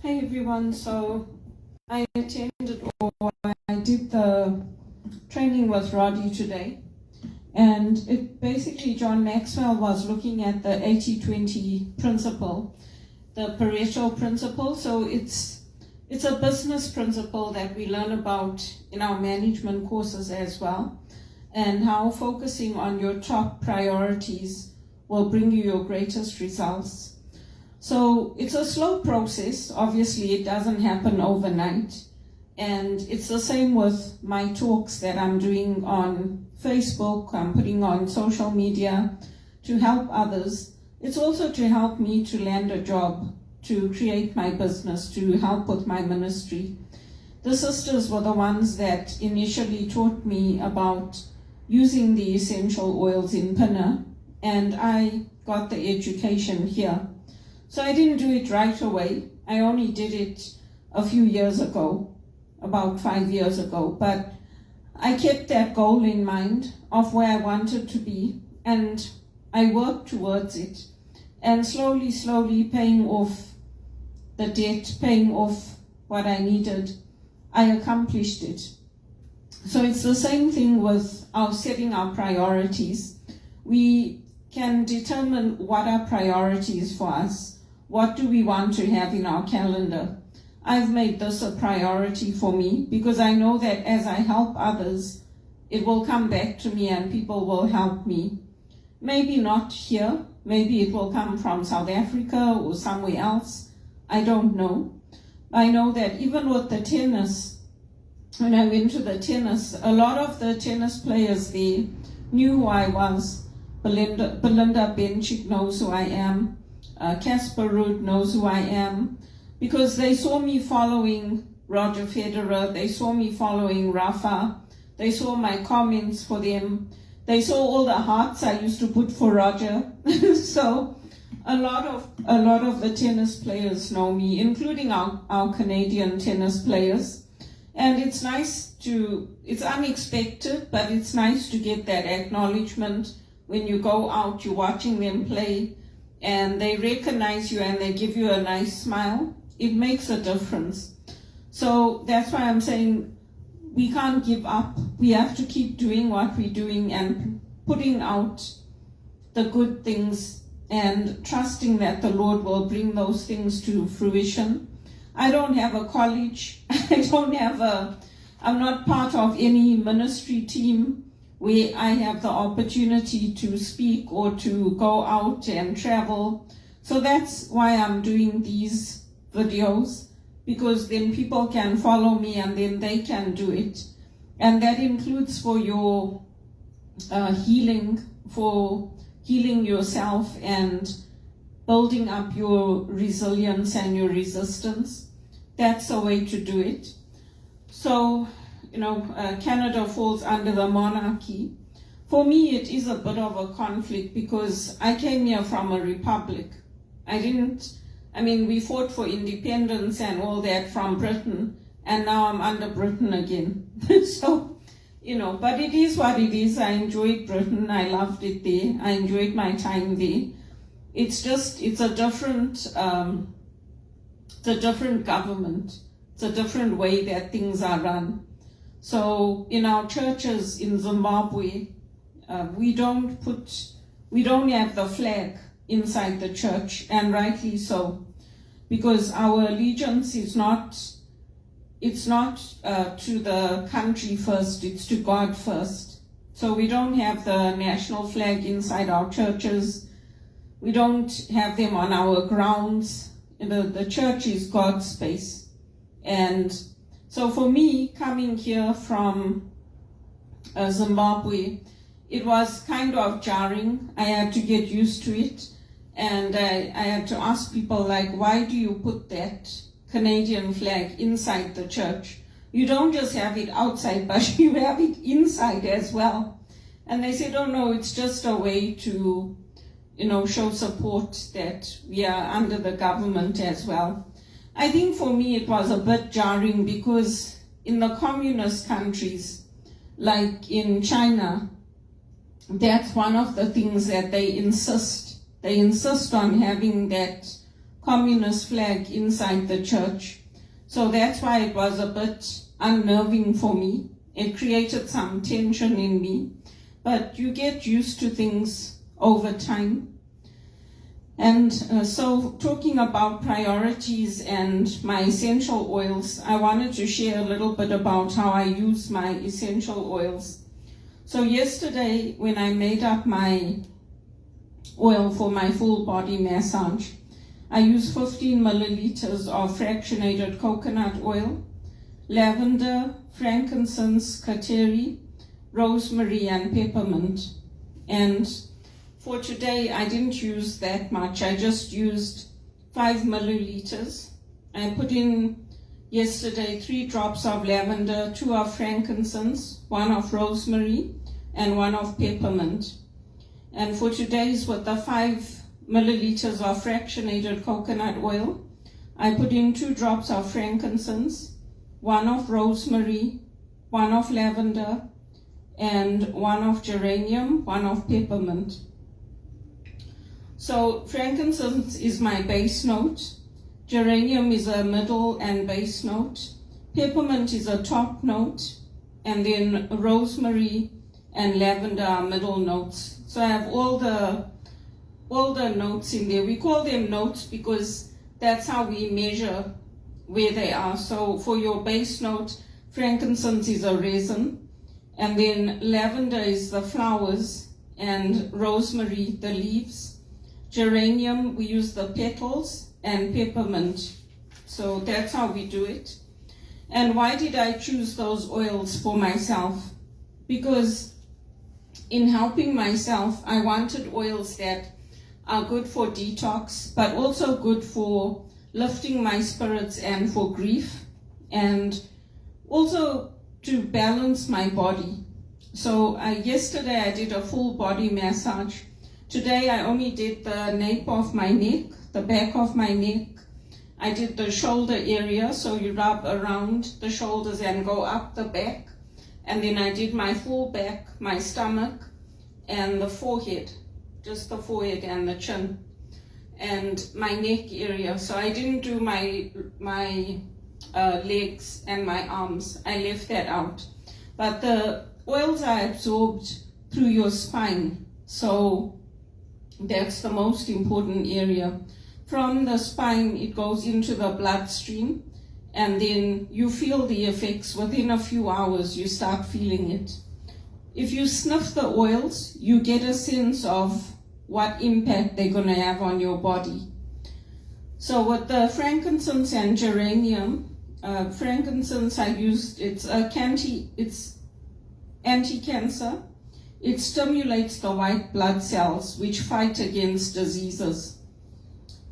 Hey everyone, so I attended or I did the training with Roddy today, and it basically John Maxwell was looking at the 80-20 principle, the Pareto Principle. So it's a business principle that we learn about in our management courses as well, and how focusing on your top priorities will bring you your greatest results. So it's a slow process. Obviously, it doesn't happen overnight. And it's the same with my talks that I'm doing on Facebook, I'm putting on social media to help others. It's also to help me to land a job, to create my business, to help with my ministry. The sisters were the ones that initially taught me about using the essential oils in Pinner, and I got the education here. So I didn't do it right away. I only did it a few years ago, about 5 years ago. But I kept that goal in mind of where I wanted to be, and I worked towards it. And slowly paying off the debt, paying off what I needed, I accomplished it. So it's the same thing with our setting our priorities. We can determine what are priorities for us. What do we want to have in our calendar? I've made this a priority for me because I know that as I help others, it will come back to me and people will help me. Maybe not here, maybe it will come from South Africa or somewhere else. I don't know. I know that even with the tennis, when I went to the tennis, a lot of the tennis players there knew who I was. Belinda Bencic knows who I am. Casper Ruud knows who I am, because they saw me following Roger Federer, they saw me following Rafa, they saw my comments for them, they saw all the hearts I used to put for Roger. So a lot of the tennis players know me, including our Canadian tennis players. And it's it's unexpected, but it's nice to get that acknowledgement when you go out, you're watching them play, and they recognize you and they give you a nice smile. It makes a difference. So that's why I'm saying we can't give up. We have to keep doing what we're doing and putting out the good things and trusting that the Lord will bring those things to fruition. I don't have a college. I'm not part of any ministry team where I have the opportunity to speak or to go out and travel. So that's why I'm doing these videos, because then people can follow me and then they can do it. And that includes for your healing, for healing yourself and building up your resilience and your resistance. That's a way to do it. So, Canada falls under the monarchy. For me, it is a bit of a conflict because I came here from a republic. We fought for independence and all that from Britain, and now I'm under Britain again. So, but it is what it is. I enjoyed Britain. I loved it there. I enjoyed my time there. It's a different government. It's a different way that things are run. So in our churches in Zimbabwe, we don't have the flag inside the church, and rightly so, because our allegiance is not to the country first, it's to God first. So we don't have the national flag inside our churches. We don't have them on our grounds. The church is God's space. And so for me, coming here from Zimbabwe, it was kind of jarring. I had to get used to it. And I had to ask people, why do you put that Canadian flag inside the church? You don't just have it outside, but you have it inside as well. And they said, oh no, it's just a way to, show support that we are under the government as well. I think for me it was a bit jarring because in the communist countries, like in China, that's one of the things that they insist on having that communist flag inside the church. So that's why it was a bit unnerving for me. It created some tension in me. But you get used to things over time. And so talking about priorities and my essential oils, I wanted to share a little bit about how I use my essential oils. So yesterday, when I made up my oil for my full body massage, I used 15 milliliters of fractionated coconut oil, lavender, frankincense, kateri, rosemary, and peppermint. And for today, I didn't use that much. I just used 5 milliliters. I put in yesterday 3 drops of lavender, 2 of frankincense, 1 of rosemary, and 1 of peppermint. And for today's, with the 5 milliliters of fractionated coconut oil, I put in 2 drops of frankincense, 1 of rosemary, 1 of lavender, and 1 of geranium, 1 of peppermint. So frankincense is my base note, geranium is a middle and base note, peppermint is a top note, and then rosemary and lavender are middle notes. So I have all the notes in there. We call them notes because that's how we measure where they are. So for your base note, frankincense is a resin, and then lavender is the flowers, and rosemary the leaves. Geranium, we use the petals, and peppermint. So that's how we do it. And why did I choose those oils for myself? Because in helping myself, I wanted oils that are good for detox, but also good for lifting my spirits and for grief, and also to balance my body. So yesterday I did a full body massage. Today I only did the nape of my neck, the back of my neck. I did the shoulder area, so you rub around the shoulders and go up the back. And then I did my full back, my stomach, and the forehead, just the forehead and the chin, and my neck area. So I didn't do my legs and my arms. I left that out. But the oils are absorbed through your spine. So that's the most important area. From the spine, it goes into the bloodstream, and then you feel the effects. Within a few hours, you start feeling it. If you sniff the oils, you get a sense of what impact they're going to have on your body. So with the frankincense and geranium, frankincense I used, it's anti-cancer. It stimulates the white blood cells which fight against diseases.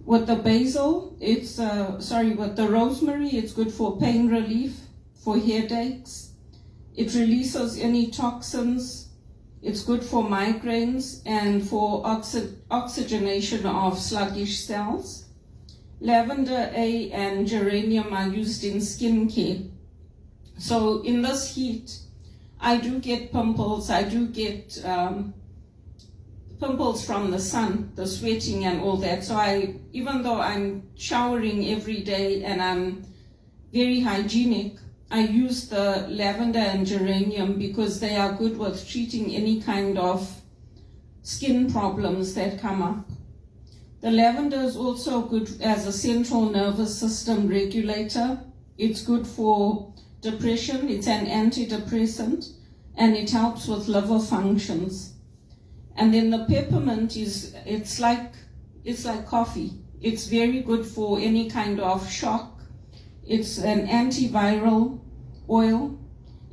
With the basil, with the rosemary, it's good for pain relief, for headaches. It releases any toxins. It's good for migraines and for oxygenation of sluggish cells. Lavender A and geranium are used in skincare. So in this heat, I do get pimples. I do get pimples from the sun, the sweating and all that. So even though I'm showering every day and I'm very hygienic, I use the lavender and geranium because they are good with treating any kind of skin problems that come up. The lavender is also good as a central nervous system regulator. It's good for depression. It's an antidepressant, and it helps with liver functions. And then the peppermint it's like coffee. It's very good for any kind of shock. It's an antiviral oil.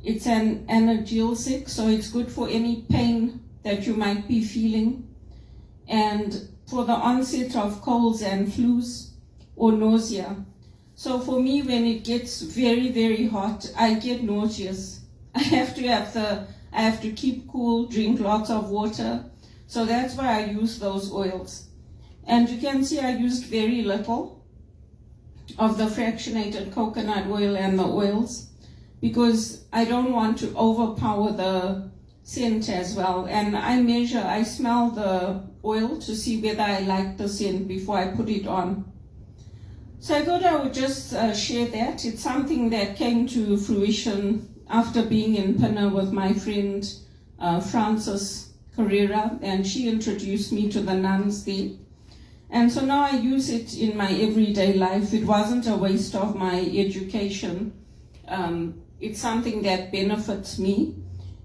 It's an analgesic, so it's good for any pain that you might be feeling. And for the onset of colds and flus or nausea. So for me, when it gets very, very hot, I get nauseous. I have to keep cool, drink lots of water. So that's why I use those oils. And you can see I used very little of the fractionated coconut oil and the oils because I don't want to overpower the scent as well. And I smell the oil to see whether I like the scent before I put it on. So I thought I would just share that. It's something that came to fruition after being in Pinner with my friend Frances Carrera, and she introduced me to the nuns there. And so now I use it in my everyday life. It wasn't a waste of my education. It's something that benefits me,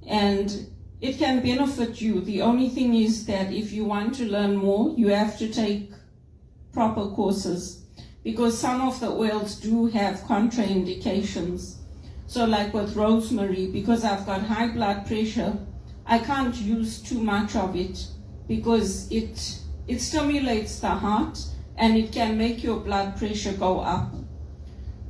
and it can benefit you. The only thing is that if you want to learn more, you have to take proper courses, because some of the oils do have contraindications. So like with rosemary, because I've got high blood pressure, I can't use too much of it because it stimulates the heart and it can make your blood pressure go up.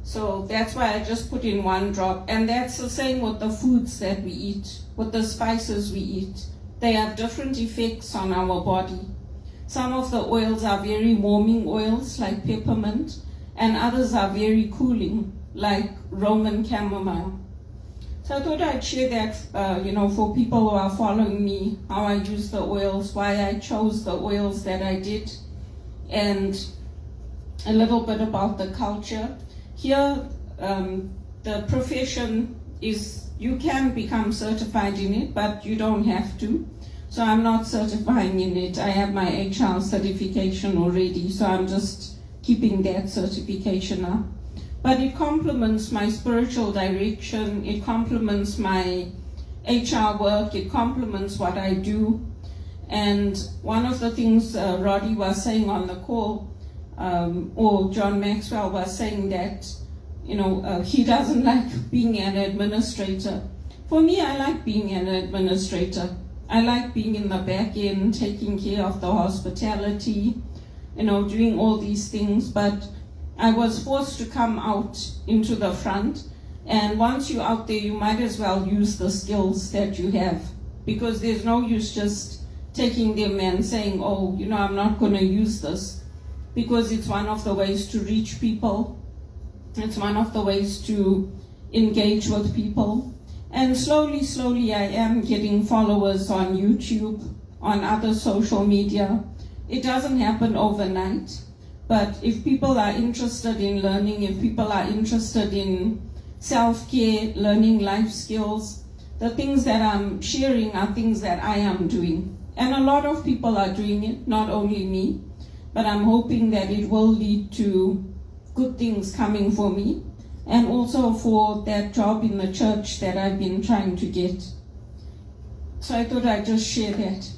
So that's why I just put in 1 drop. And that's the same with the foods that we eat, with the spices we eat. They have different effects on our body. Some of the oils are very warming oils, like peppermint, and others are very cooling, like Roman chamomile. So I thought I'd share that, for people who are following me, how I use the oils, why I chose the oils that I did, and a little bit about the culture. Here, the profession is, you can become certified in it, but you don't have to. So I'm not certifying in it. I have my HR certification already, so I'm just keeping that certification up. But it complements my spiritual direction, it complements my HR work, it complements what I do. And one of the things Roddy was saying on the call, or John Maxwell was saying that, he doesn't like being an administrator. For me, I like being an administrator. I like being in the back end, taking care of the hospitality, doing all these things. But I was forced to come out into the front. And once you're out there, you might as well use the skills that you have, because there's no use just taking them and saying, I'm not going to use this, because it's one of the ways to reach people. It's one of the ways to engage with people. And slowly, I am getting followers on YouTube, on other social media. It doesn't happen overnight, but if people are interested in learning, if people are interested in self-care, learning life skills, the things that I'm sharing are things that I am doing. And a lot of people are doing it, not only me, but I'm hoping that it will lead to good things coming for me, and also for that job in the church that I've been trying to get. So I thought I'd just share that.